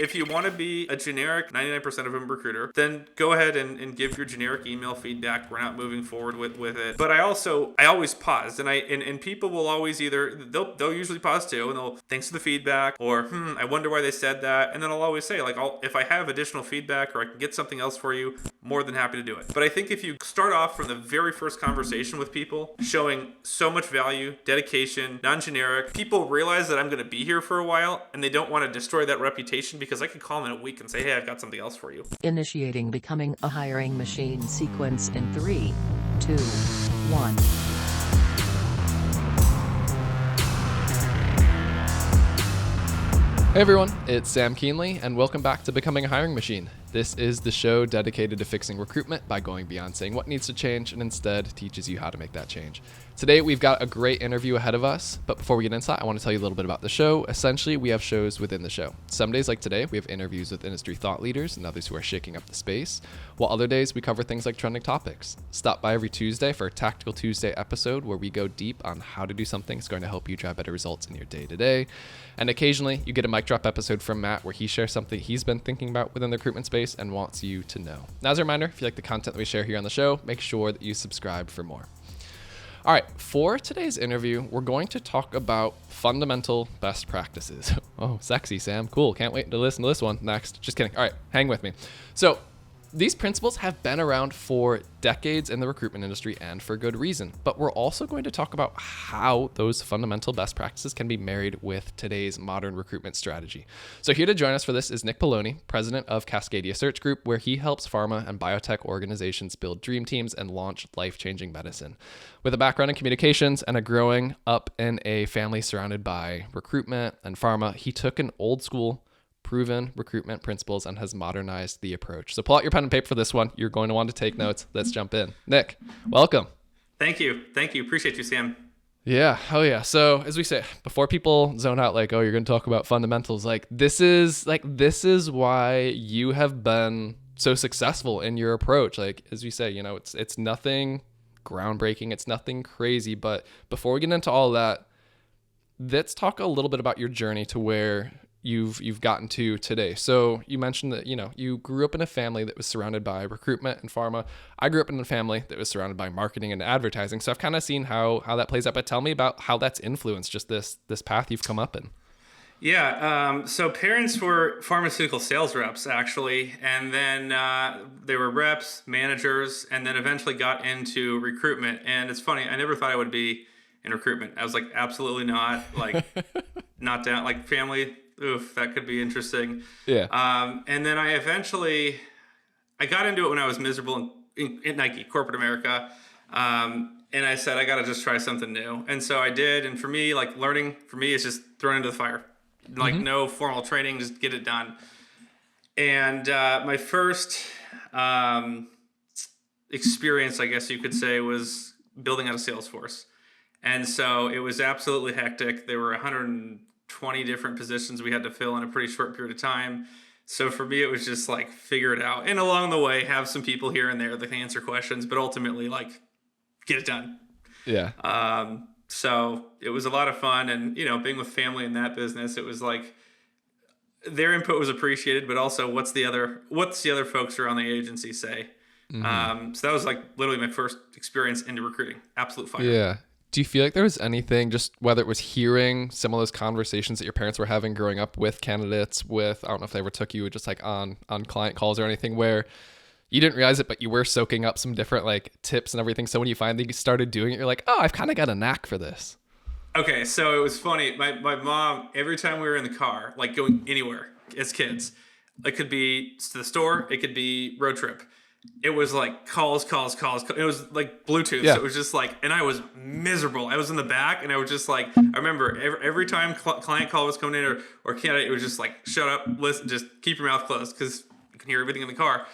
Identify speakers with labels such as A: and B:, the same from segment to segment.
A: if you want to be a generic 99% of them recruiter, then go ahead and give your generic email feedback. We're not moving forward with it. But I always pause, and people will always they'll usually pause too, and they'll thanks for the feedback, or I wonder why they said that, and then I'll always say, like, if I have additional feedback or I can get something else for you, more than happy to do it. But I think if you start off from the very first conversation with people, showing so much value, dedication, non-generic, people realize that I'm going to be here for a while, and they don't want to destroy that reputation, because I could call them in a week and say, hey, I've got something else for you.
B: Initiating becoming a hiring machine sequence in 3, 2, 1.
C: Hey everyone, it's Sam Keenly, and welcome back to Becoming a Hiring Machine. This is the show dedicated to fixing recruitment by going beyond saying what needs to change and instead teaches you how to make that change. Today, we've got a great interview ahead of us, but before we get into that, I want to tell you a little bit about the show. Essentially, we have shows within the show. Some days like today, we have interviews with industry thought leaders and others who are shaking up the space, while other days we cover things like trending topics. Stop by every Tuesday for a Tactical Tuesday episode where we go deep on how to do something that's going to help you drive better results in your day-to-day. And occasionally, you get a mic drop episode from Matt where he shares something he's been thinking about within the recruitment space and wants you to know. Now, as a reminder, if you like the content that we share here on the show, make sure that you subscribe for more. All right, for today's interview, we're going to talk about fundamental best practices. Oh, sexy, Sam. Cool. Can't wait to listen to this one next. Just kidding. All right, hang with me. So these principles have been around for decades in the recruitment industry, and for good reason. But we're also going to talk about how those fundamental best practices can be married with today's modern recruitment strategy. So here to join us for this is Nick Poloni, president of Cascadia Search Group, where he helps pharma and biotech organizations build dream teams and launch life-changing medicine. With a background in communications and a growing up in a family surrounded by recruitment and pharma, he took an old school proven recruitment principles and has modernized the approach. So pull out your pen and paper for this one. You're going to want to take notes. Let's jump in. Nick, welcome.
A: Thank you. Appreciate you, Sam.
C: Yeah. Oh yeah. So as we say, before people zone out like, oh, you're going to talk about fundamentals, this is why you have been so successful in your approach. Like, as we say, it's nothing groundbreaking. It's nothing crazy. But before we get into all that, let's talk a little bit about your journey to where you've gotten to today. So you mentioned that, you grew up in a family that was surrounded by recruitment and pharma. I grew up in a family that was surrounded by marketing and advertising. So I've kind of seen how that plays out, but tell me about how that's influenced just this path you've come up in.
A: Yeah. So parents were pharmaceutical sales reps, actually. And then they were reps, managers, and then eventually got into recruitment. And it's funny, I never thought I would be in recruitment. I was like, absolutely not. Like, not down. Like, family, oof, that could be interesting.
C: Yeah.
A: And then I got into it when I was miserable in Nike, corporate America. And I said, I got to just try something new. And so I did. And for me, like, learning for me is just thrown into the fire. Like, no formal training, just get it done. And my first experience, I guess you could say, was building out a sales force. And so it was absolutely hectic. There were 120 different positions we had to fill in a pretty short period of time. So for me, it was just like, figure it out. And along the way, have some people here and there that can answer questions, but ultimately, like, get it done.
C: Yeah.
A: So it was a lot of fun. And, being with family in that business, it was like their input was appreciated, but also what's the other folks around the agency say? So that was like literally my first experience into recruiting. Absolute fire.
C: Yeah. Do you feel like there was anything, just whether it was hearing some of those conversations that your parents were having growing up with candidates, I don't know if they ever took you just like on client calls or anything, where you didn't realize it, but you were soaking up some different like tips and everything. So when you finally started doing it, you're like, oh, I've kind of got a knack for this.
A: Okay. So it was funny. My mom, every time we were in the car, like going anywhere as kids, it could be to the store, it could be road trip. It was like calls. It was like Bluetooth.
C: Yeah.
A: So it was just like, and I was miserable. I was in the back and I was just like, I remember every time client call was coming in or candidate, it was just like, shut up, listen, just keep your mouth closed because you can hear everything in the car.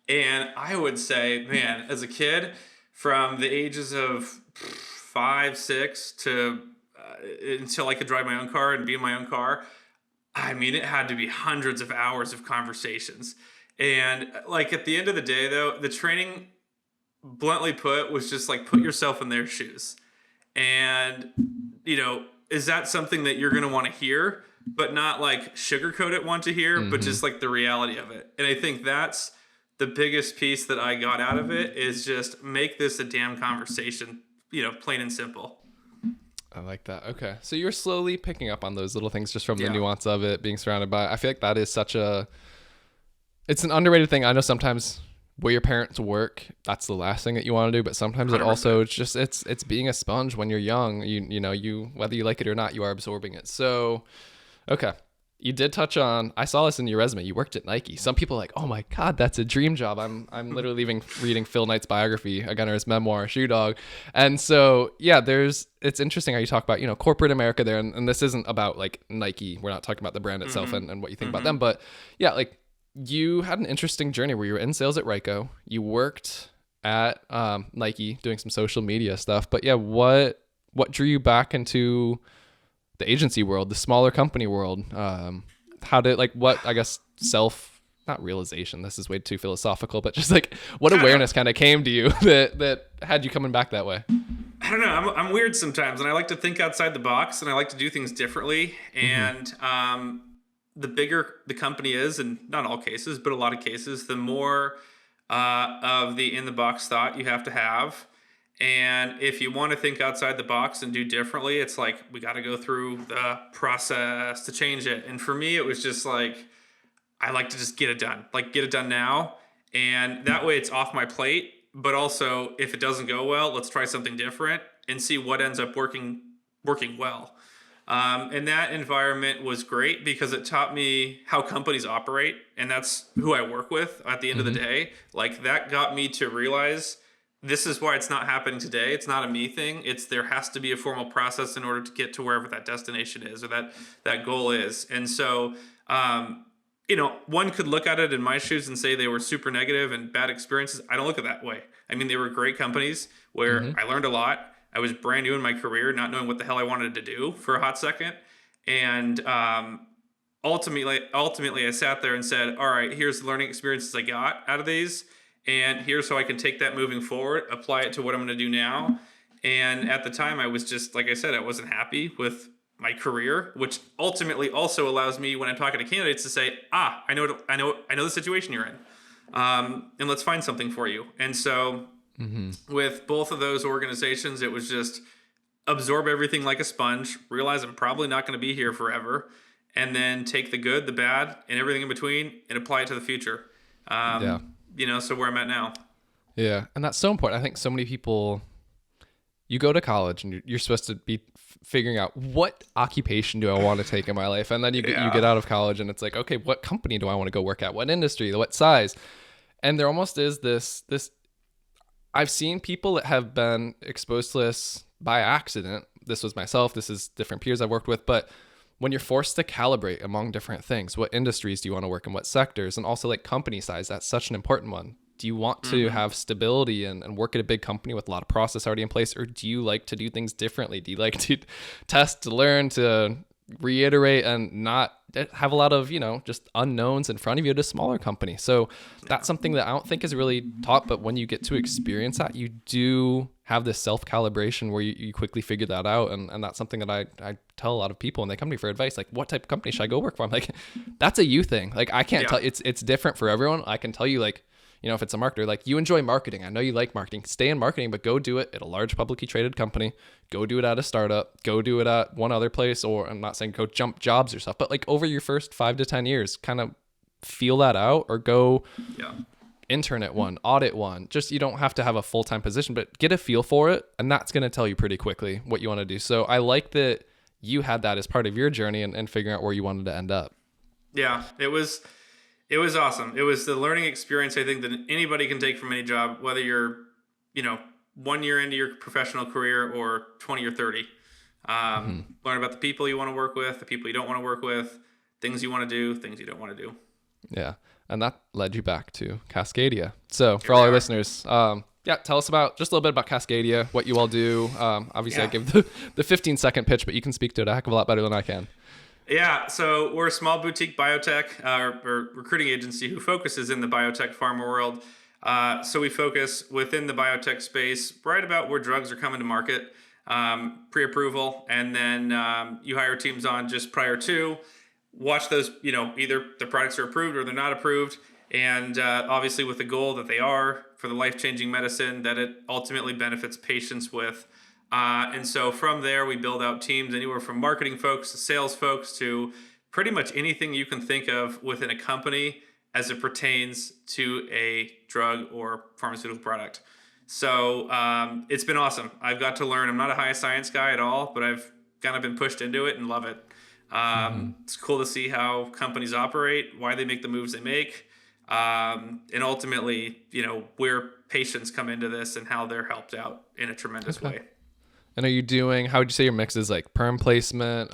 A: And I would say, man, as a kid, from the ages of 5, 6 to until I could drive my own car and be in my own car, I mean, it had to be hundreds of hours of conversations. And like at the end of the day, though, the training, bluntly put, was just like, put yourself in their shoes. And, is that something that you're going to want to hear? but not like sugarcoat it want to hear, but just like the reality of it. And I think that's the biggest piece that I got out of it, is just make this a damn conversation, plain and simple.
C: I like that. Okay. So you're slowly picking up on those little things just from the
A: Yeah.
C: nuance of it, being surrounded by, I feel like that is it's an underrated thing. I know sometimes where your parents work, that's the last thing that you want to do, but sometimes it also, it's being a sponge when you're young. You whether you like it or not, you are absorbing it. So, okay. You did touch on, I saw this in your resume, you worked at Nike. Some people are like, oh my God, that's a dream job. I'm literally reading Phil Knight's biography, again, or his memoir, Shoe Dog. And so, yeah, it's interesting how you talk about, corporate America there. And this isn't about like Nike. We're not talking about the brand itself and what you think about them. But yeah, like you had an interesting journey where you were in sales at Ryko. You worked at Nike doing some social media stuff. But yeah, what drew you back into the agency world, the smaller company world? How did, like, what, I guess, not realization, this is way too philosophical, but just like what awareness kind of came to you that had you coming back that way?
A: I don't know. I'm weird sometimes, and I like to think outside the box, and I like to do things differently. And the bigger the company is, and not all cases, but a lot of cases, the more of the in the box thought you have to have. And if you want to think outside the box and do differently, it's like, we got to go through the process to change it. And for me, it was just like, I like to just get it done, now. And that way it's off my plate. But also, if it doesn't go well, let's try something different and see what ends up working well. And that environment was great because it taught me how companies operate. And that's who I work with at the end of the day. Like, that got me to realize, this is why it's not happening today. It's not a me thing. There has to be a formal process in order to get to wherever that destination is, or that goal is. And so, one could look at it in my shoes and say they were super negative and bad experiences. I don't look at it that way. I mean, they were great companies where I learned a lot. I was brand new in my career, not knowing what the hell I wanted to do for a hot second. And ultimately, I sat there and said, all right, here's the learning experiences I got out of these. And here's how I can take that moving forward, apply it to what I'm going to do now. And at the time, I was just, like I said, I wasn't happy with my career, which ultimately also allows me, when I'm talking to candidates, to say, I know the situation you're in, and let's find something for you. And so with both of those organizations, it was just absorb everything like a sponge, realize I'm probably not going to be here forever, and then take the good, the bad, and everything in between and apply it to the future. So where I'm at now.
C: Yeah. And that's so important. I think so many people, you go to college and you're supposed to be figuring out, what occupation do I want to take in my life? And then you get out of college and it's like, okay, what company do I want to go work at? What industry? What size? And there almost is this, I've seen people that have been exposed to this by accident. This was myself. This is different peers I've worked with. But when you're forced to calibrate among different things, what industries do you want to work in, what sectors, and also like company size, that's such an important one. Do you want to have stability and work at a big company with a lot of process already in place, or do you like to do things differently? Do you like to test, to learn, to reiterate, and not have a lot of, just unknowns in front of you at a smaller company? So that's something that I don't think is really taught, but when you get to experience that, you do have this self-calibration where you quickly figure that out. And that's something that I tell a lot of people when they come to me for advice, like, what type of company should I go work for? I'm like, that's a you thing. Like, I can't tell, it's different for everyone. I can tell you, like, if it's a marketer, like, you enjoy marketing, I know you like marketing, stay in marketing, but go do it at a large publicly traded company, go do it at a startup, go do it at one other place, or I'm not saying go jump jobs or stuff, but like over your first 5 to 10 years, kind of feel that out, or go intern at one, audit one. Just, you don't have to have a full-time position, but get a feel for it. And that's going to tell you pretty quickly what you want to do. So I like that you had that as part of your journey and figuring out where you wanted to end up.
A: Yeah, it was awesome. It was the learning experience, I think, that anybody can take from any job, whether you're, 1 year into your professional career or 20 or 30. Learn about the people you want to work with, the people you don't want to work with, things you want to do, things you don't want to do. Yeah.
C: And that led you back to Cascadia. So for all our listeners, tell us about just a little bit about Cascadia, what you all do. Obviously, I give the 15-second pitch, but you can speak to it a heck of a lot better than I can.
A: Yeah, so we're a small boutique biotech or recruiting agency who focuses in the biotech pharma world. So we focus within the biotech space right about where drugs are coming to market. pre-approval, and then you hire teams on just prior to, watch those, either the products are approved or they're not approved, and obviously with the goal that they are for the life-changing medicine that it ultimately benefits patients with. And so from there, we build out teams anywhere from marketing folks to sales folks to pretty much anything you can think of within a company as it pertains to a drug or pharmaceutical product. So it's been awesome. I've got to learn. I'm not a high science guy at all, but I've kind of been pushed into it and love it. It's cool to see how companies operate, why they make the moves they make, and ultimately, where patients come into this and how they're helped out in a tremendous way.
C: And are you doing, how would you say your mix is, like perm placement,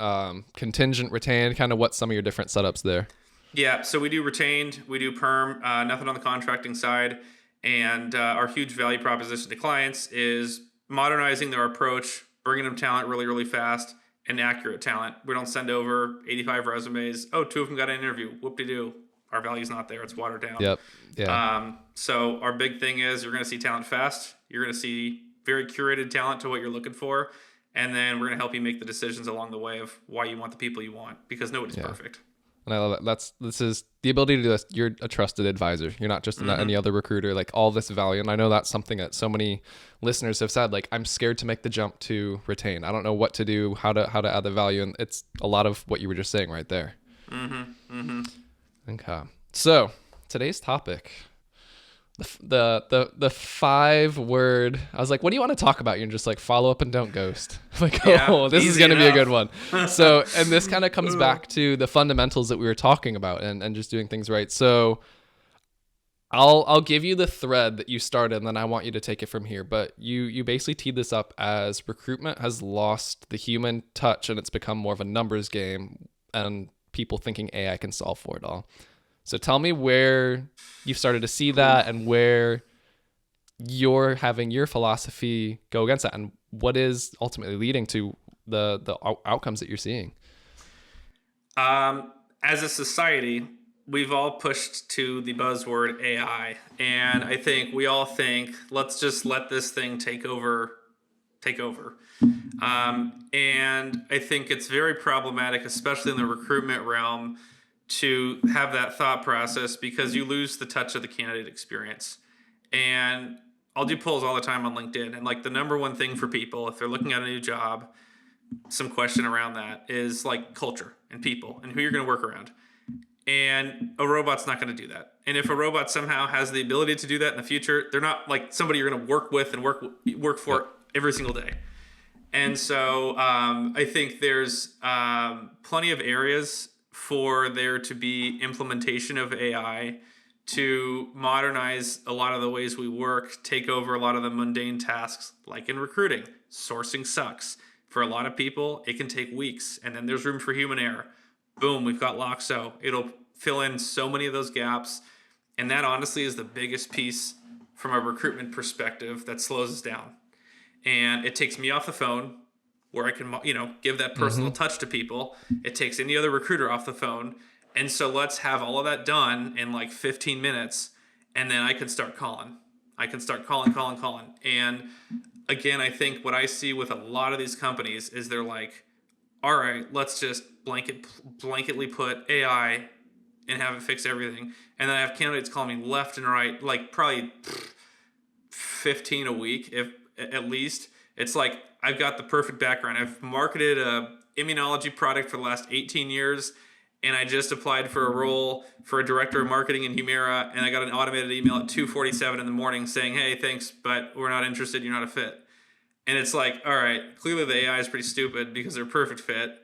C: contingent, retained, kind of what's some of your different setups there?
A: Yeah, so we do retained, we do perm, nothing on the contracting side. And our huge value proposition to clients is modernizing their approach, bringing them talent really, really fast, and accurate talent. We don't send over 85 resumes. Oh, 2 of them got an interview. Whoop-de-doo. Our value's not there. It's watered down.
C: Yep. Yeah.
A: So our big thing is you're going to see talent fast. You're going to see very curated talent to what you're looking for. And then we're going to help you make the decisions along the way of why you want the people you want, because nobody's perfect.
C: And I love it. This is the ability to do this. You're a trusted advisor. You're not just any other recruiter, like all this value. And I know that's something that so many listeners have said, like, I'm scared to make the jump to retain. I don't know what to do, how to add the value. And it's a lot of what you were just saying right there. Okay. So today's topic, the 5-word, I was like, what do you want to talk about? You're just like, follow up and don't ghost. I'm like, this is going to be a good one. So, and this kind of comes back to the fundamentals that we were talking about and just doing things right. So I'll give you the thread that you started, and then I want you to take it from here. But you basically teed this up as recruitment has lost the human touch and it's become more of a numbers game and people thinking AI can solve for it all. So tell me where you've started to see that and where you're having your philosophy go against that, and what is ultimately leading to the outcomes that you're seeing.
A: As a society, we've all pushed to the buzzword AI, and I think we all think, let's just let this thing take over. And I think it's very problematic, especially in the recruitment realm, to have that thought process, because you lose the touch of the candidate experience. And I'll do polls all the time on LinkedIn, and like the number one thing for people, if they're looking at a new job, some question around that is like culture and people and who you're going to work around. And a robot's not going to do that. And if a robot somehow has the ability to do that in the future, they're not like somebody you're going to work with and work for every single day. And so I think there's plenty of areas for there to be implementation of AI to modernize a lot of the ways we work, take over a lot of the mundane tasks, like in recruiting. Sourcing sucks. For a lot of people, it can take weeks, and then there's room for human error. Boom, we've got Loxo. It'll fill in so many of those gaps, and that honestly is the biggest piece from a recruitment perspective that slows us down. And it takes me off the phone, where I can, give that personal touch to people. It takes any other recruiter off the phone. And so let's have all of that done in like 15 minutes, and then I can start calling. I can start calling. And again, I think what I see with a lot of these companies is they're like, all right, let's just blanketly put AI and have it fix everything. And then I have candidates call me left and right, like probably 15 a week, if at least. It's like, I've got the perfect background. I've marketed a immunology product for the last 18 years, and I just applied for a role for a director of marketing in Humira, and I got an automated email at 2:47 in the morning saying, hey, thanks, but we're not interested. You're not a fit. And it's like, all right, clearly the AI is pretty stupid because they're a perfect fit.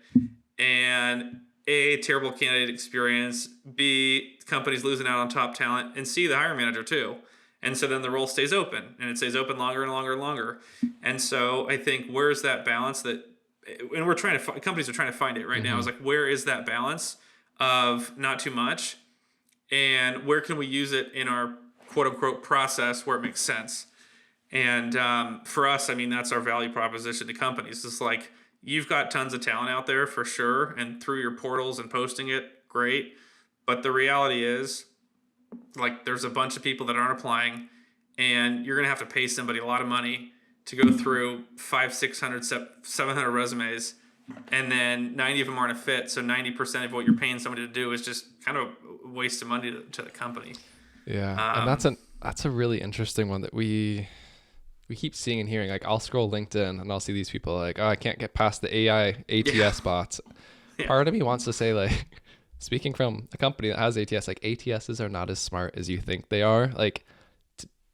A: And A, terrible candidate experience. B, companies losing out on top talent. And C, the hiring manager too. And so then the role stays open, and it stays open longer and longer and longer. And so I think, where's that balance that, and we're trying to, companies are trying to find it right now. It's like, where is that balance of not too much, and where can we use it in our quote unquote process where it makes sense? And for us, I mean, that's our value proposition to companies. It's like, you've got tons of talent out there for sure, and through your portals and posting it, great. But the reality is, like, there's a bunch of people that aren't applying, and you're going to have to pay somebody a lot of money to go through 500, 600, 700 resumes, and then 90 of them aren't a fit. So 90% of what you're paying somebody to do is just kind of a waste of money to the company.
C: Yeah. And that's a really interesting one that we keep seeing and hearing. Like, I'll scroll LinkedIn and I'll see these people like, oh, I can't get past the AI ATS bots.
A: Yeah.
C: Part of me wants to say, like, speaking from a company that has ATS, like, ATSs are not as smart as you think they are. Like,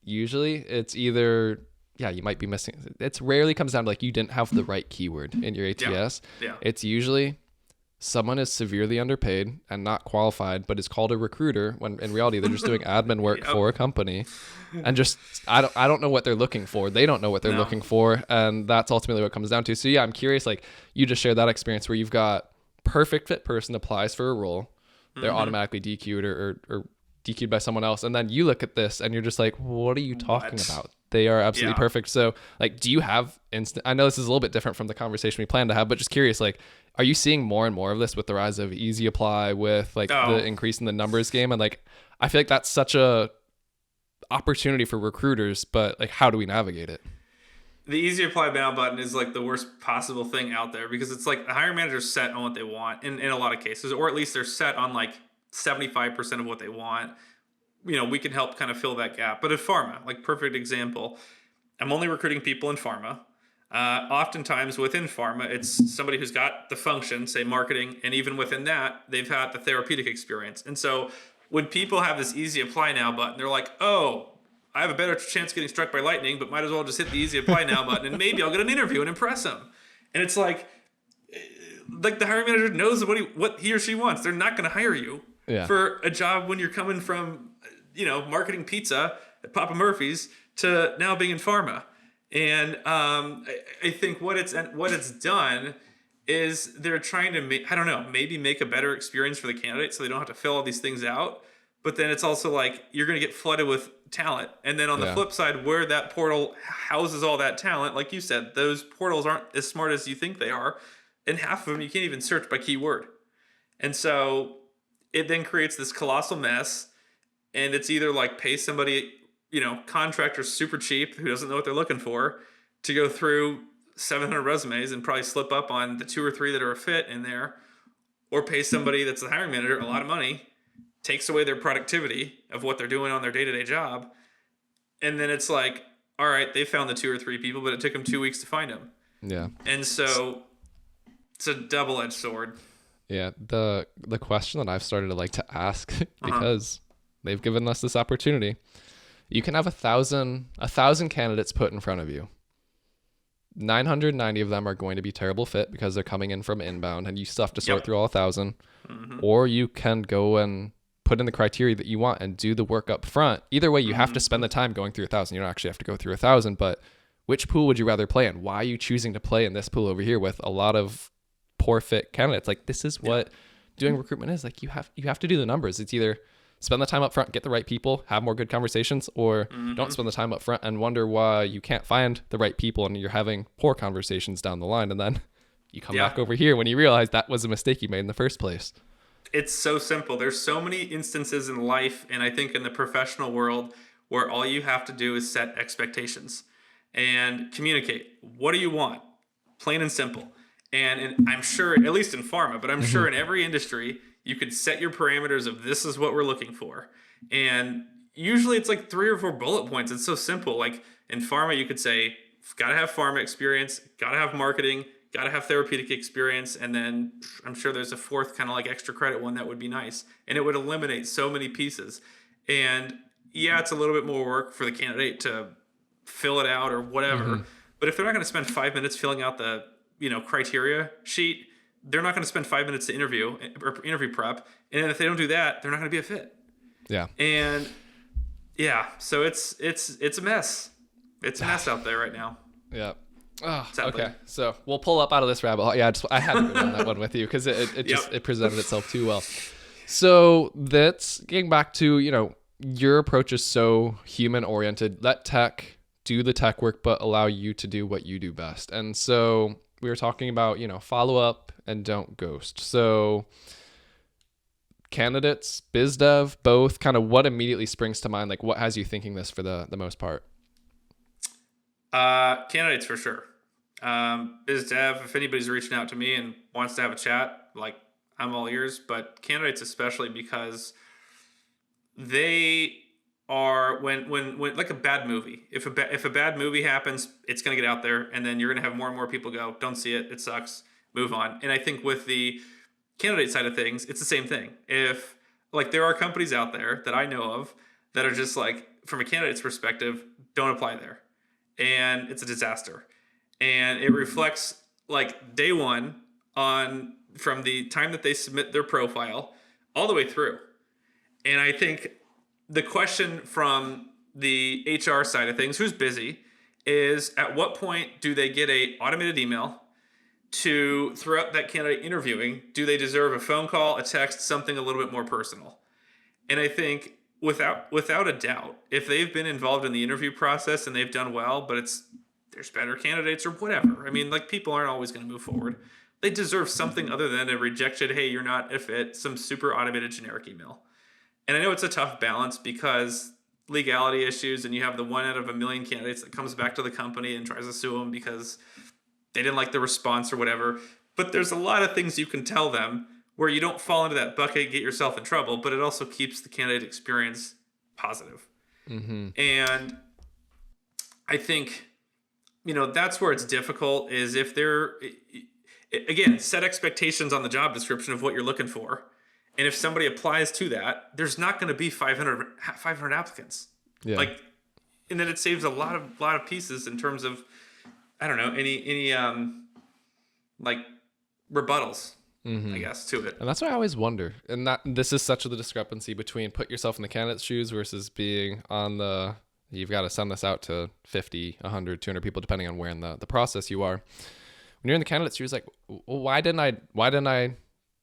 C: usually it's either, you might be missing. It's rarely comes down to like you didn't have the right keyword in your ATS.
A: Yeah.
C: It's usually someone is severely underpaid and not qualified, but is called a recruiter when in reality they're just doing admin work for a company, and just I don't know what they're looking for. They don't know what they're looking for, and that's ultimately what it comes down to. So yeah, I'm curious. Like, you just shared that experience where you've got perfect fit person applies for a role, they're automatically DQ'd or DQ'd by someone else, and then you look at this and you're just like, what are you talking about? They are absolutely perfect. So like, do you have I know this is a little bit different from the conversation we planned to have, but just curious, like, are you seeing more and more of this with the rise of easy apply, with like the increase in the numbers game? And like, I feel like that's such a opportunity for recruiters, but like, how do we navigate it?
A: The easy apply now button is like the worst possible thing out there, because it's like the hiring manager's set on what they want in a lot of cases, or at least they're set on like 75% of what they want. You know, we can help kind of fill that gap. But at pharma, like, perfect example, I'm only recruiting people in pharma. Oftentimes within pharma, it's somebody who's got the function, say marketing, and even within that, they've had the therapeutic experience. And so when people have this easy apply now button, they're like, oh, I have a better chance of getting struck by lightning, but might as well just hit the easy apply now button, and maybe I'll get an interview and impress them. And it's like the hiring manager knows what he or she wants. They're not going to hire you for a job when you're coming from, marketing pizza at Papa Murphy's to now being in pharma. And I think what it's done is they're trying to make a better experience for the candidate, so they don't have to fill all these things out. But then it's also like, you're going to get flooded with talent. And then on the flip side, where that portal houses all that talent, like you said, those portals aren't as smart as you think they are. And half of them, you can't even search by keyword. And so it then creates this colossal mess. And it's either like pay somebody, contractor super cheap who doesn't know what they're looking for to go through 700 resumes and probably slip up on the 2 or 3 that are a fit in there, or pay somebody that's the hiring manager a lot of money, takes away their productivity of what they're doing on their day-to-day job. And then it's like, all right, they found the 2 or 3 people, but it took them 2 weeks to find them. Yeah. And so it's a double-edged sword.
C: Yeah. The question that I've started to like to ask because they've given us this opportunity. You can have 1,000 candidates put in front of you. 990 of them are going to be terrible fit because they're coming in from inbound, and you still have to sort through all 1,000. Or you can go and put in the criteria that you want and do the work up front. Either way, you have to spend the time going through 1,000. You don't actually have to go through 1,000, but which pool would you rather play in? Why are you choosing to play in this pool over here with a lot of poor fit candidates? Like, this is what doing recruitment is. Like, you have to do the numbers. It's either spend the time up front, get the right people, have more good conversations, or don't spend the time up front and wonder why you can't find the right people and you're having poor conversations down the line. And then you come back over here when you realize that was a mistake you made in the first place.
A: It's so simple. There's so many instances in life, and I think in the professional world, where all you have to do is set expectations and communicate. What do you want? Plain and simple. And I'm sure, at least in pharma, but I'm sure in every industry, you could set your parameters of this is what we're looking for. And usually it's like 3 or 4 bullet points. It's so simple. Like in pharma, you could say, got to have pharma experience, got to have marketing, got to have therapeutic experience. And then I'm sure there's a 4th kind of like extra credit one that would be nice. And it would eliminate so many pieces. And it's a little bit more work for the candidate to fill it out or whatever. But if they're not going to spend 5 minutes filling out the, criteria sheet, they're not going to spend 5 minutes to interview prep. And then if they don't do that, they're not going to be a fit. Yeah. And so it's a mess. It's a mess out there right now.
C: Yeah. Oh, okay. So we'll pull up out of this rabbit hole. Yeah, I had to go down that one with you because it presented itself too well. So that's getting back to, your approach is so human oriented. Let tech do the tech work, but allow you to do what you do best. And so we were talking about, follow up and don't ghost. So candidates, biz dev, both, kind of what immediately springs to mind? Like, what has you thinking this for the most part?
A: Candidates for sure. Biz dev, if anybody's reaching out to me and wants to have a chat, like, I'm all ears, but candidates especially, because they are when like a bad movie. If a bad movie happens, it's going to get out there, and then you're going to have more and more people go, don't see it, it sucks, move on. And I think with the candidate side of things, it's the same thing. If, like, there are companies out there that I know of that are just like, from a candidate's perspective, don't apply there, and it's a disaster, and it reflects like day one on from the time that they submit their profile all the way through. And I think the question from the HR side of things, who's busy, is at what point do they get a automated email to throughout that candidate interviewing? Do they deserve a phone call, a text, something a little bit more personal? And I think without a doubt, if they've been involved in the interview process and they've done well, but there's better candidates or whatever. I mean, like, people aren't always going to move forward. They deserve something other than a rejection, hey, you're not a fit, some super automated generic email. And I know it's a tough balance because legality issues, and you have the 1 out of a million candidates that comes back to the company and tries to sue them because they didn't like the response or whatever. But there's a lot of things you can tell them where you don't fall into that bucket and get yourself in trouble, but it also keeps the candidate experience positive. Mm-hmm. And I think, that's where it's difficult, is if they're, again, set expectations on the job description of what you're looking for. And if somebody applies to that, there's not going to be 500 applicants. Yeah. Like, and then it saves a lot of pieces in terms of, I don't know, any like rebuttals, I guess, to it.
C: And that's why I always wonder. And that this is such a discrepancy between put yourself in the candidate's shoes versus being on you've got to send this out to 50, 100, 200 people, depending on where in the process you are. When you're in the candidate's shoes, like, well, why didn't I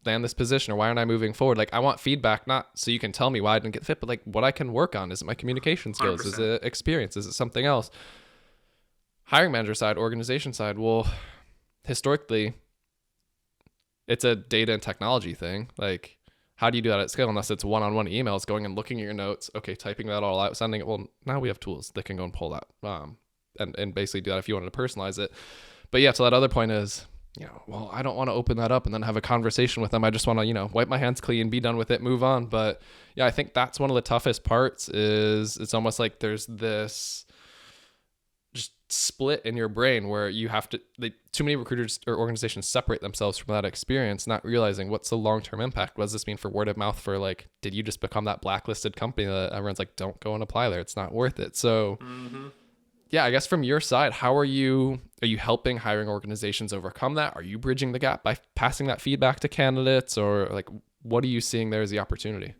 C: land this position, or why aren't I moving forward? Like, I want feedback, not so you can tell me why I didn't get fit, but like what I can work on. Is it my communication skills? 100%. Is it experience? Is it something else? Hiring manager side, organization side, well, historically, it's a data and technology thing. Like, how do you do that at scale unless it's one-on-one emails, going and looking at your notes, okay, typing that all out, sending it? Well, now we have tools that can go and pull that and basically do that if you wanted to personalize it. But yeah, so that other point is, well, I don't want to open that up and then have a conversation with them. I just want to, wipe my hands clean, be done with it, move on. But yeah, I think that's one of the toughest parts. Is it's almost like there's this just split in your brain where you have to, too many recruiters or organizations separate themselves from that experience, not realizing what's the long-term impact. What does this mean for word of mouth? For like, did you just become that blacklisted company that everyone's like, don't go and apply there, it's not worth it? So yeah, I guess from your side, how are you helping hiring organizations overcome that? Are you bridging the gap by passing that feedback to candidates, or like, what are you seeing there as the opportunity?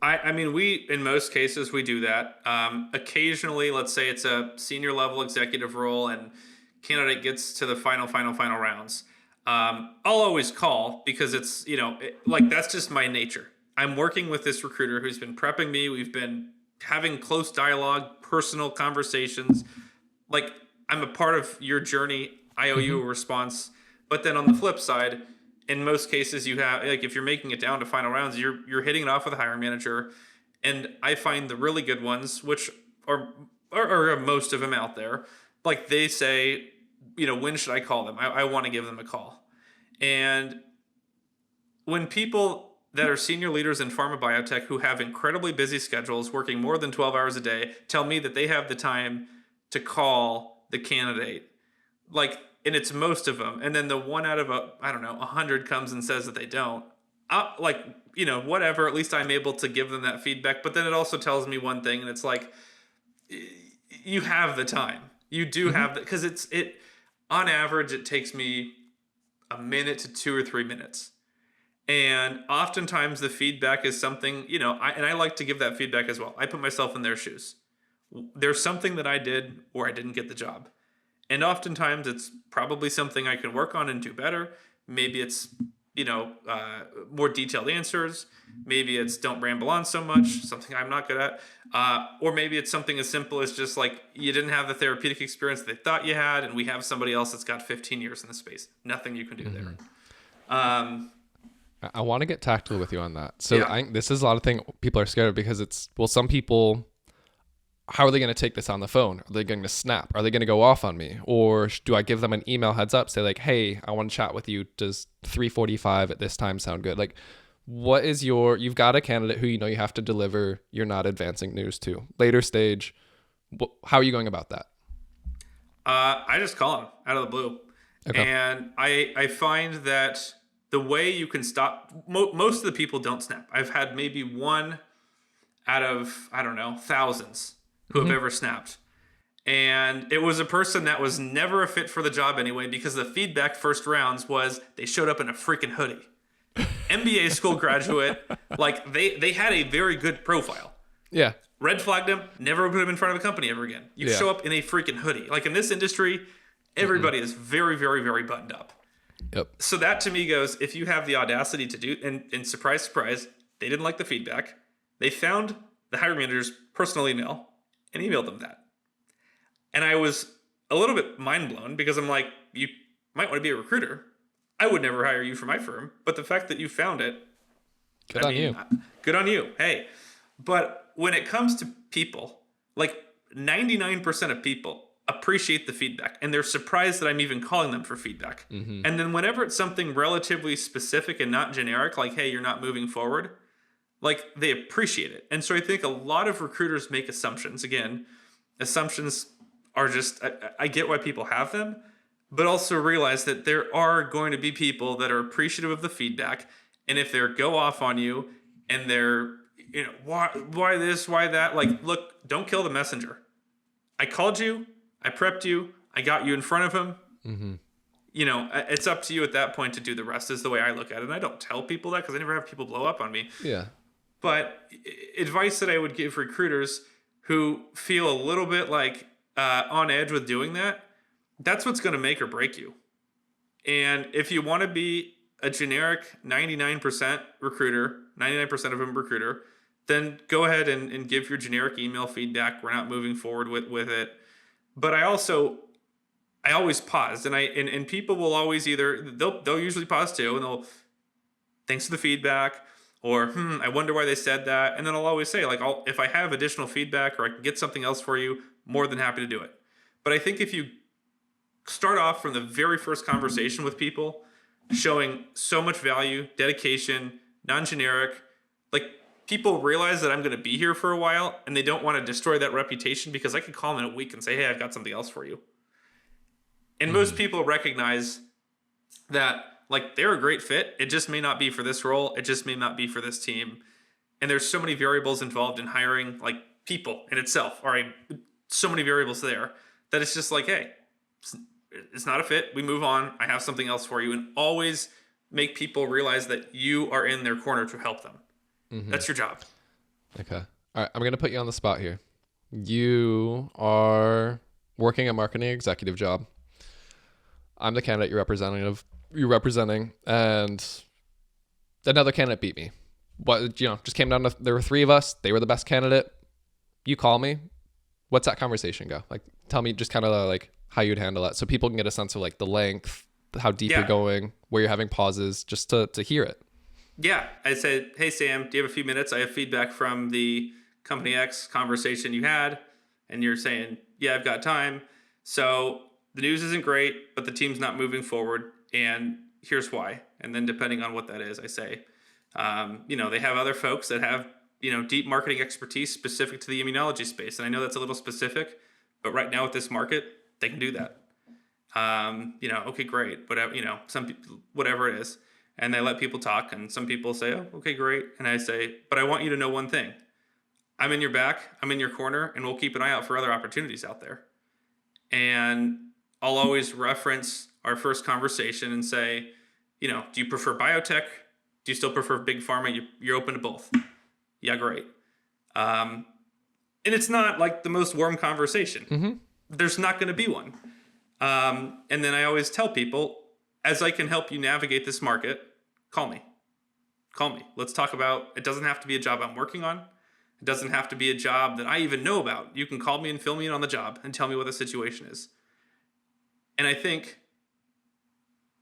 A: I mean, in most cases, we do that. Occasionally, let's say it's a senior level executive role and candidate gets to the final rounds. I'll always call, because it's, that's just my nature. I'm working with this recruiter who's been prepping me. We've been having close dialogue, personal conversations. Like, I'm a part of your journey. I owe you a response. But then on the flip side, in most cases, you have, like, if you're making it down to final rounds, you're hitting it off with a hiring manager. And I find the really good ones, which are most of them out there, like, they say, when should I call them? I want to give them a call. And when people that are senior leaders in pharma biotech who have incredibly busy schedules, working more than 12 hours a day, tell me that they have the time to call the candidate, like, and it's most of them, and then the 1 out of 100 comes and says that they don't, whatever, at least I'm able to give them that feedback. But then it also tells me one thing, and it's like, you have the time. You do have that, because on average, it takes me a minute to 2 or 3 minutes. And oftentimes the feedback is something, and I like to give that feedback as well. I put myself in their shoes. There's something that I did or I didn't get the job. And oftentimes it's probably something I can work on and do better. Maybe it's, more detailed answers. Maybe it's don't ramble on so much, something I'm not good at. Or maybe it's something as simple as just like, you didn't have the therapeutic experience they thought you had, and we have somebody else that's got 15 years in the space. Nothing you can do there.
C: I want to get tactical with you on that. So yeah. I think this is a lot of things people are scared of, because some people how are they going to take this on the phone? Are they going to snap? Are they going to go off on me? Or do I give them an email heads up, say like, hey, I want to chat with you. Does 3:45 at this time sound good? Like, what is you've got a candidate who you know you have to deliver, you're not advancing news to. Later stage, how are you going about that?
A: I just call them out of the blue.
C: Okay.
A: And I find that the way you can stop, most of the people don't snap. I've had maybe one out of, I don't know, thousands who have ever snapped. And it was a person that was never a fit for the job anyway, because the feedback first rounds was they showed up in a freaking hoodie. MBA school graduate, like they had a very good profile.
C: Yeah.
A: Red flagged him, never put him in front of a company ever again. You show up in a freaking hoodie. Like in this industry, everybody is very, very, very buttoned up.
C: Yep.
A: So that to me goes, if you have the audacity to do, and surprise, surprise, they didn't like the feedback. They found the hiring manager's personal email and emailed them that. And I was a little bit mind blown because I'm like, you might want to be a recruiter. I would never hire you for my firm. But the fact that you found it,
C: Good on you.
A: Good on you. Hey. But when it comes to people, like 99% of people appreciate the feedback and they're surprised that I'm even calling them for feedback. And then whenever it's something relatively specific and not generic, like, hey, you're not moving forward, like they appreciate it. And so I think a lot of recruiters make assumptions. Again, assumptions are just, I get why people have them, but also realize that there are going to be people that are appreciative of the feedback. And if they go off on you and they're, you know, why this, why that? Like, look, don't kill the messenger. I called you, I prepped you, I got you in front of him. You know, it's up to you at that point to do the rest, is the way I look at it. And I don't tell people that because I never have people blow up on me.
C: Yeah.
A: But advice that I would give recruiters who feel a little bit like on edge with doing that, that's what's going to make or break you. And if you want to be a generic 99% recruiter, 99% of them recruiter, then go ahead and give your generic email feedback. We're not moving forward with it. But I always pause, and people will always either, they'll usually pause too, and they'll, thanks for the feedback, or I wonder why they said that. And then I'll always say, like, if I have additional feedback or I can get something else for you, more than happy to do it. But I think if you start off from the very first conversation with people, showing so much value, dedication, non-generic, like people realize that I'm going to be here for a while and they don't want to destroy that reputation, because I could call them in a week and say, hey, I've got something else for you. And most people recognize that, like, they're a great fit. It just may not be for this role. It just may not be for this team. And there's so many variables involved in hiring, like people in itself. All right, so many variables there that it's just like, hey, it's not a fit. We move on. I have something else for you. And always make people realize that you are in their corner to help them. That's your job.
C: Okay. All right. I'm going to put you on the spot here. You are working a marketing executive job. I'm the candidate you're representing, and another candidate beat me. What, you know, just came down to, there were three of us. They were the best candidate. You call me. What's that conversation go? Like, tell me just kind of like how you'd handle that, so people can get a sense of like the length, how deep you're going, where you're having pauses, just to hear it.
A: Yeah. I said, hey, Sam, do you have a few minutes? I have feedback from the company X conversation you had. And you're saying, yeah, I've got time. So the news isn't great, but the team's not moving forward. And here's why. And then depending on what that is, I say, you know, they have other folks that have, you know, deep marketing expertise specific to the immunology space. And I know that's a little specific, but right now with this market, they can do that. You know, okay, great. Whatever, you know, some people, whatever it is. And they let people talk. And some people say, oh, okay, great. And I say, but I want you to know one thing. I'm in your back, I'm in your corner, and we'll keep an eye out for other opportunities out there. And I'll always reference our first conversation and say, you know, do you prefer biotech? Do you still prefer big pharma? You're open to both. Yeah, great. And it's not like the most warm conversation. There's not going to be one. And then I always tell people, as I can help you navigate this market, call me. Call me. Let's talk about, it doesn't have to be a job I'm working on. It doesn't have to be a job that I even know about. You can call me and fill me in on the job and tell me what the situation is. And I think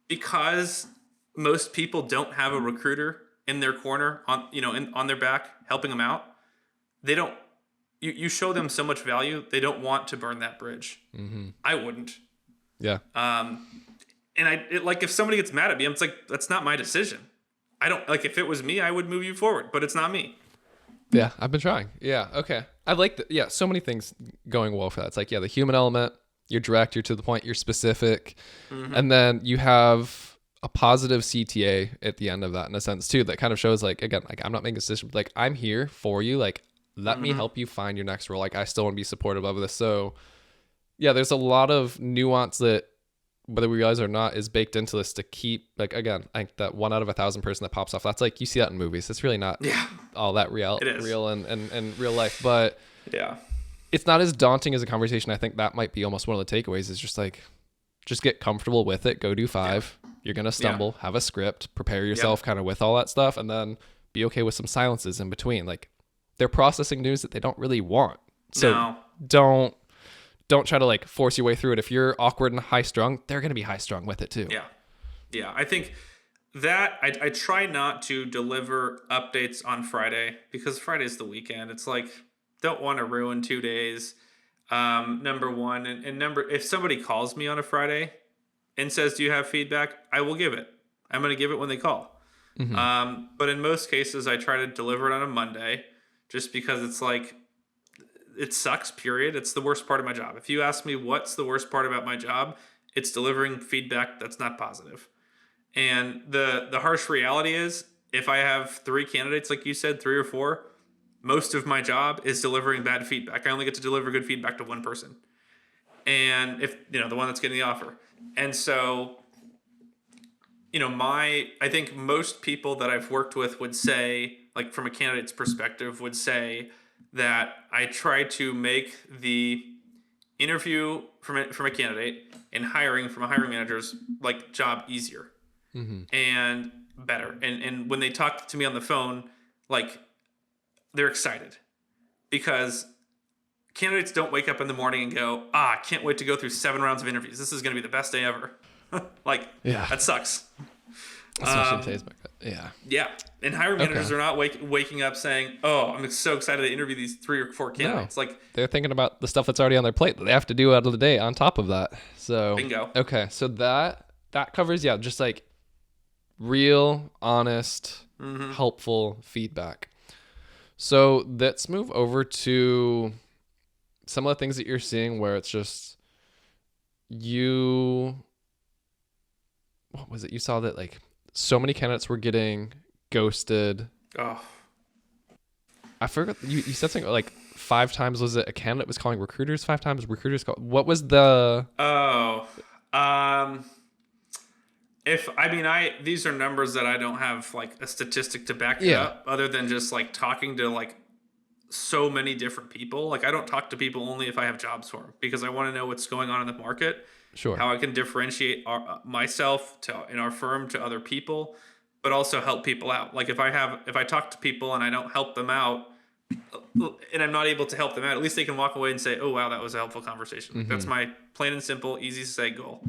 A: because most people don't have a recruiter in their corner, on their back, helping them out, they don't you show them so much value, they don't want to burn that bridge. I wouldn't.
C: Yeah.
A: And like, if somebody gets mad at me, I'm like, that's not my decision. I don't, like, if it was me, I would move you forward, but it's not me.
C: Yeah, I've been trying. Yeah, okay. I like that. Yeah, so many things going well for that. It's like, yeah, the human element, you're direct, you're to the point, you're specific. And then you have a positive CTA at the end of that in a sense too, that kind of shows like, again, like I'm not making a decision, like I'm here for you. Like, let me help you find your next role. Like I still want to be supportive of this. So yeah, there's a lot of nuance that, whether we realize it or not, is baked into this to keep, like, again, I think that 1 out of 1,000 person that pops off, that's like, you see that in movies. It's really not all that real in real life, but
A: yeah,
C: it's not as daunting as a conversation. I think that might be almost one of the takeaways, is just like, just get comfortable with it. Go do 5. You're going to stumble, have a script, prepare yourself kind of with all that stuff, and then be okay with some silences in between. Like, they're processing news that they don't really want. So don't try to like force your way through it. If you're awkward and high strung, they're going to be high strung with it too.
A: Yeah. I think that I try not to deliver updates on Friday, because Friday's the weekend. It's like, don't want to ruin 2 days. Number one, and if somebody calls me on a Friday and says, do you have feedback? I will give it. I'm going to give it when they call. But in most cases, I try to deliver it on a Monday, just because it's like, it sucks, period. It's the worst part of my job. If you ask me what's the worst part about my job, it's delivering feedback that's not positive. And the harsh reality is, if I have 3 candidates, like you said, 3 or 4, most of my job is delivering bad feedback. I only get to deliver good feedback to one person. And if, the one that's getting the offer. And so, I think most people that I've worked with would say, like from a candidate's perspective, would say that I try to make the interview from a candidate and hiring from a hiring manager's like job easier and better. And when they talk to me on the phone, like, they're excited, because candidates don't wake up in the morning and go, I can't wait to go through 7 rounds of interviews. This is going to be the best day ever. Like, that sucks.
C: Especially in today's market.
A: Yeah. And hiring managers are not waking up saying, oh, I'm so excited to interview these 3 or 4 candidates. No. Like,
C: they're thinking about the stuff that's already on their plate that they have to do out of the day on top of that. So
A: bingo.
C: Okay. So that covers, just like real, honest, helpful feedback. So let's move over to some of the things that you're seeing where it's just what was it? You saw that like so many candidates were getting ghosted.
A: Oh,
C: I forgot. You said something like 5 times. Was it a candidate was calling recruiters 5 times? Recruiters call. What was the?
A: These are numbers that I don't have like a statistic to back it up, other than just like talking to like so many different people. Like, I don't talk to people only if I have jobs for them, because I want to know what's going on in the market.
C: Sure.
A: How I can differentiate myself in our firm to other people, but also help people out. Like, if I talk to people and I don't help them out, and I'm not able to help them out, at least they can walk away and say, oh, wow, that was a helpful conversation. That's my plain and simple, easy to say goal.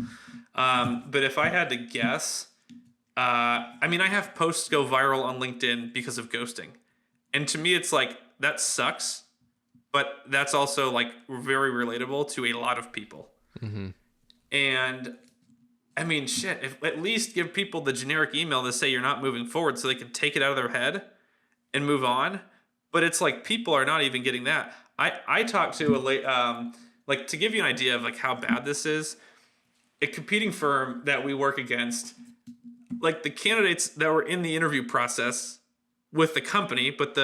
A: But if I had to guess, I have posts go viral on LinkedIn because of ghosting. And to me, it's like, that sucks, but that's also like very relatable to a lot of people. And if at least give people the generic email to say you're not moving forward, so they can take it out of their head and move on. But it's like, people are not even getting that. I talked to to give you an idea of like how bad this is, a competing firm that we work against, like the candidates that were in the interview process with the company, but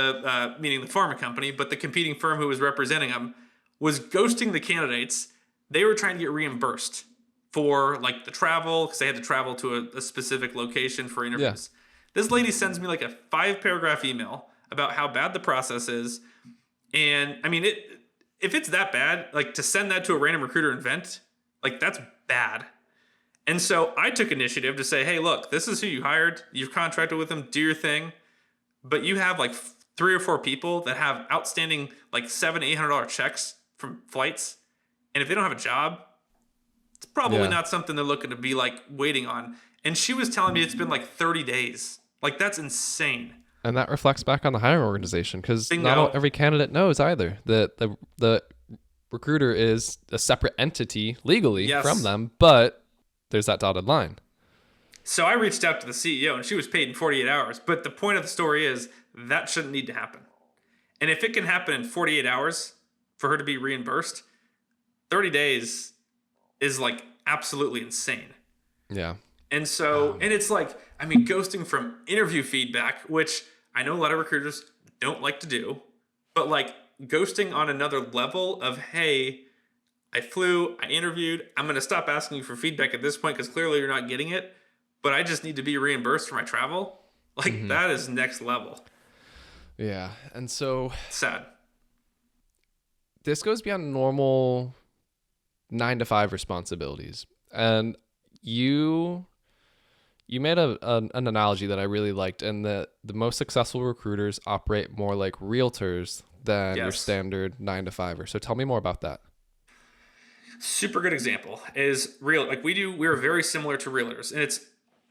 A: meaning the pharma company, but the competing firm who was representing them was ghosting the candidates. They were trying to get reimbursed for like the travel, because they had to travel to a specific location for interviews. This lady sends me like a 5-paragraph email about how bad the process is. And if it's that bad, like to send that to a random recruiter event, like that's bad. And so I took initiative to say, hey, look, this is who you hired. You've contracted with them, do your thing. But you have like 3 or 4 people that have outstanding like $700-800 checks from flights. And if they don't have a job, it's probably not something they're looking to be like waiting on. And she was telling me it's been like 30 days. Like, that's insane.
C: And that reflects back on the hiring organization, because
A: Bingo.
C: not every candidate knows either that the recruiter is a separate entity legally
A: Yes.
C: from them, but there's that dotted line.
A: So I reached out to the CEO, and she was paid in 48 hours. But the point of the story is that shouldn't need to happen. And if it can happen in 48 hours for her to be reimbursed, 30 days is like absolutely insane.
C: Yeah.
A: And so, and it's like, I mean, ghosting from interview feedback, which I know a lot of recruiters don't like to do, but like ghosting on another level of, hey, I flew, I interviewed, I'm going to stop asking you for feedback at this point because clearly you're not getting it, but I just need to be reimbursed for my travel. Like that is next level.
C: Yeah. And so
A: Sad.
C: this goes beyond normal 9-to-5 responsibilities. And you made an analogy that I really liked, and that the most successful recruiters operate more like realtors than your
A: Yes.
C: standard 9-to-5er. So tell me more about that.
A: Super good example is real. Like we're very similar to realtors, and it's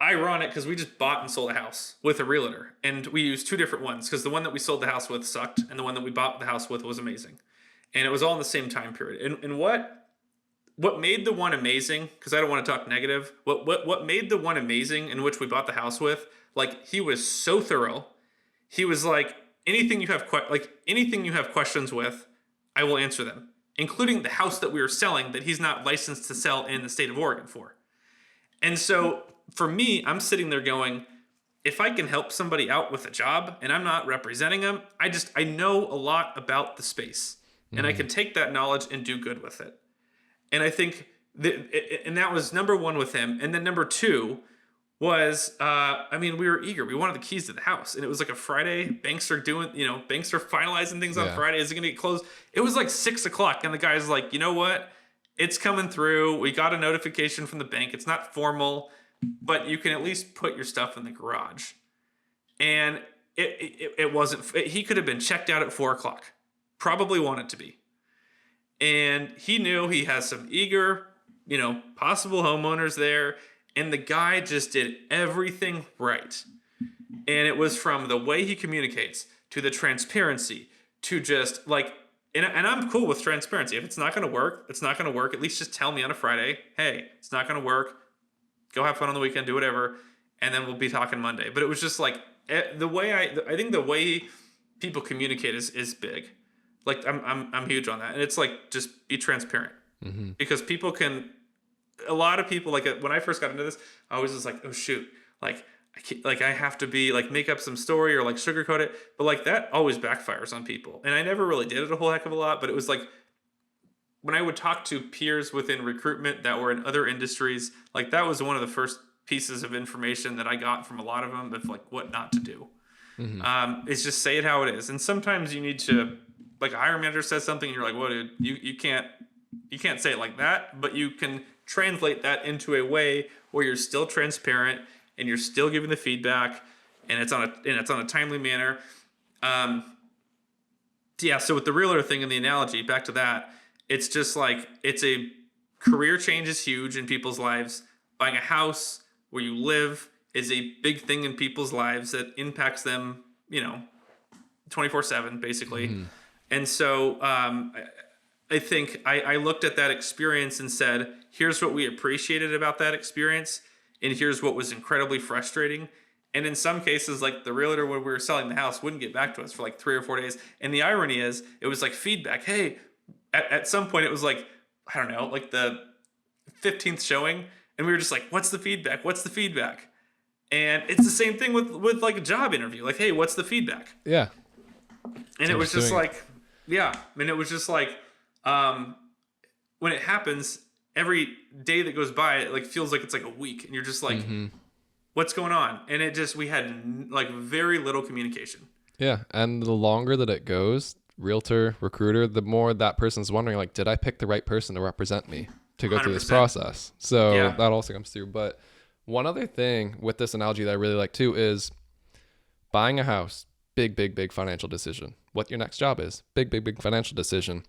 A: ironic because we just bought and sold a house with a realtor, and we used two different ones because the one that we sold the house with sucked, and the one that we bought the house with was amazing, and it was all in the same time period. And what made the one amazing? Because I don't want to talk negative. What made the one amazing in which we bought the house with? Like he was so thorough. He was like anything you have questions with, I will answer them, including the house that we were selling that he's not licensed to sell in the state of Oregon for. And so for me, I'm sitting there going, if I can help somebody out with a job and I'm not representing them, I know a lot about the space and I can take that knowledge and do good with it. And I think that was number one with him. And then number two was, we were eager. We wanted the keys to the house. And it was like a Friday. Banks are finalizing things on Friday. Is it going to get closed? It was like 6 o'clock. And the guy's like, you know what? It's coming through. We got a notification from the bank. It's not formal, but you can at least put your stuff in the garage. And it wasn't, he could have been checked out at 4 o'clock. Probably wanted to be. And he knew he has some eager, possible homeowners there. And the guy just did everything right. And it was from the way he communicates to the transparency to just like, and I'm cool with transparency. If it's not going to work, it's not going to work. At least just tell me on a Friday, hey, it's not going to work. Go have fun on the weekend, do whatever. And then we'll be talking Monday. But it was just like the way I think the way people communicate is big. Like I'm huge on that. And it's like, just be transparent because people can, a lot of people, like when I first got into this, I was just like, oh shoot, like I have to be like, make up some story or like sugarcoat it. But like that always backfires on people. And I never really did it a whole heck of a lot, but it was like, when I would talk to peers within recruitment that were in other industries, like that was one of the first pieces of information that I got from a lot of them of like what not to do. Is just say it how it is. And sometimes you need to, like a hiring manager says something and you're like, whoa, dude, you can't say it like that, but you can translate that into a way where you're still transparent and you're still giving the feedback and it's on a timely manner. So with the realtor thing and the analogy, back to that, it's just like, it's a career change is huge in people's lives. Buying a house where you live is a big thing in people's lives that impacts them, 24/7 basically. And so I think I looked at that experience and said, here's what we appreciated about that experience, and here's what was incredibly frustrating. And in some cases, like the realtor when we were selling the house wouldn't get back to us for like 3 or 4 days. And the irony is, it was like feedback. Hey, at some point it was like, I don't know, like the 15th showing, and we were just like, what's the feedback? What's the feedback? And it's the same thing with like a job interview. Like, hey, what's the feedback?
C: Yeah.
A: And it was just like, it was just like, when it happens, every day that goes by, it like feels like it's like a week, and you're just like, what's going on? And we had like very little communication.
C: Yeah. And the longer that it goes, realtor, recruiter, the more that person's wondering, like, did I pick the right person to represent me to go through this
A: 100%.
C: process? So that also comes through. But one other thing with this analogy that I really like too is buying a house, big financial decision. What your next job is, big financial decision.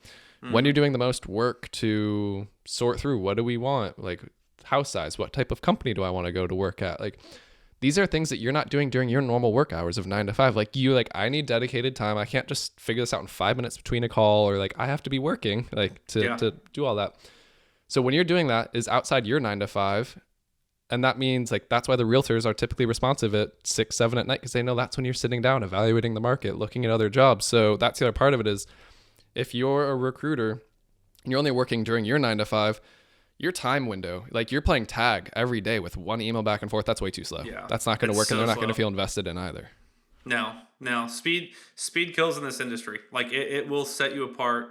C: When you're doing the most work to sort through, what do we want? Like house size, what type of company do I want to go to work at? Like these are things that you're not doing during your normal work hours of 9 to 5. Like I need dedicated time. I can't just figure this out in 5 minutes between a call, or like I have to be working to do all that. So when you're doing that is outside your 9 to 5. And that means like, that's why the realtors are typically responsive at 6, 7 at night, because they know that's when you're sitting down, evaluating the market, looking at other jobs. So that's the other part of it is, if you're a recruiter and you're only working during your 9 to 5, your time window, like you're playing tag every day with one email back and forth. That's way too slow. Yeah, that's not going to work, and they're not going to feel invested in either.
A: No, speed kills in this industry. Like it will set you apart.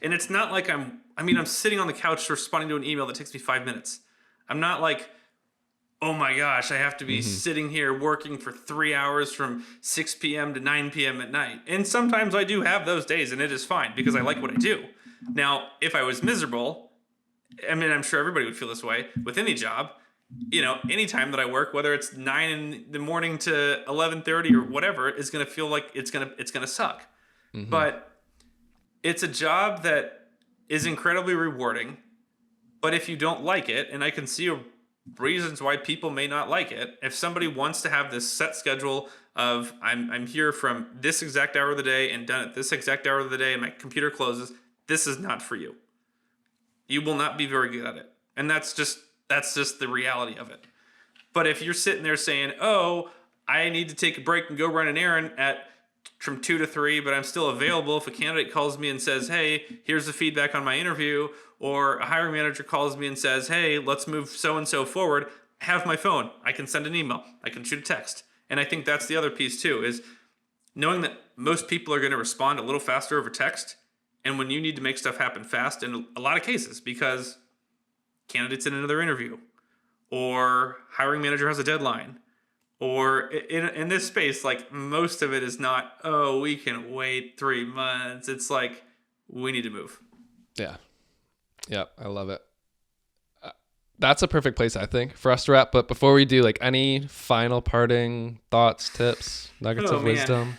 A: And it's not like I'm sitting on the couch responding to an email that takes me 5 minutes. I'm not like, oh my gosh, I have to be sitting here working for 3 hours from 6 p.m. to 9 p.m. at night. And sometimes I do have those days, and it is fine because I like what I do. Now, if I was miserable, I'm sure everybody would feel this way with any job. Any time that I work, whether it's 9 in the morning to 11:30 or whatever, is going to feel like it's going to suck. But it's a job that is incredibly rewarding. But if you don't like it, and I can see reasons why people may not like it, if somebody wants to have this set schedule of I'm here from this exact hour of the day and done at this exact hour of the day and my computer closes, this is not for you. You will not be very good at it. And that's just the reality of it. But if you're sitting there saying, oh, I need to take a break and go run an errand from 2 to 3, but I'm still available if a candidate calls me and says, hey, here's the feedback on my interview, or a hiring manager calls me and says, hey, let's move so-and-so forward, I have my phone. I can send an email. I can shoot a text. And I think that's the other piece too, is knowing that most people are going to respond a little faster over text, and when you need to make stuff happen fast in a lot of cases because candidate's in another interview, or hiring manager has a deadline, or in this space, like most of it is not, oh, we can wait 3 months. It's like, we need to move.
C: Yeah. Yep. I love it. That's a perfect place, I think, for us to wrap. But before we do, like, any final parting thoughts, tips, nuggets of wisdom?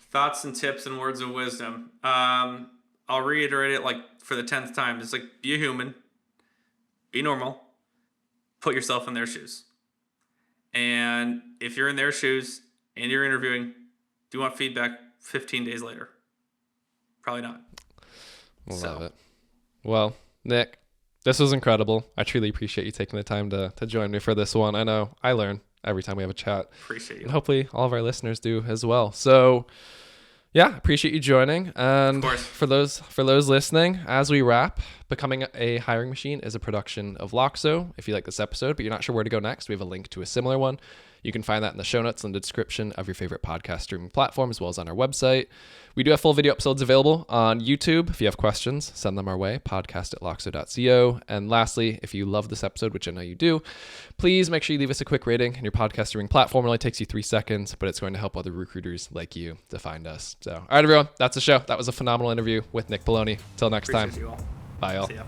A: Thoughts and tips and words of wisdom. I'll reiterate it like for the 10th time. It's like, be a human, be normal, put yourself in their shoes. And if you're in their shoes and you're interviewing, do you want feedback 15 days later? Probably not.
C: Love it. Well, Nick, this was incredible. I truly appreciate you taking the time to join me for this one. I know I learn every time we have a chat.
A: Appreciate you.
C: And hopefully all of our listeners do as well. So yeah, appreciate you joining. And for those listening, as we wrap, Becoming a Hiring Machine is a production of Loxo. If you like this episode, but you're not sure where to go next, we have a link to a similar one. You can find that in the show notes and the description of your favorite podcast streaming platform, as well as on our website. We do have full video episodes available on YouTube. If you have questions, send them our way, podcast@loxo.co. And lastly, if you love this episode, which I know you do, please make sure you leave us a quick rating in your podcast streaming platform. It only takes you 3 seconds, but it's going to help other recruiters like you to find us. So, all right, everyone, that's the show. That was a phenomenal interview with Nick Poloni. Till next time.
A: You all.
C: Bye, all.
A: See ya.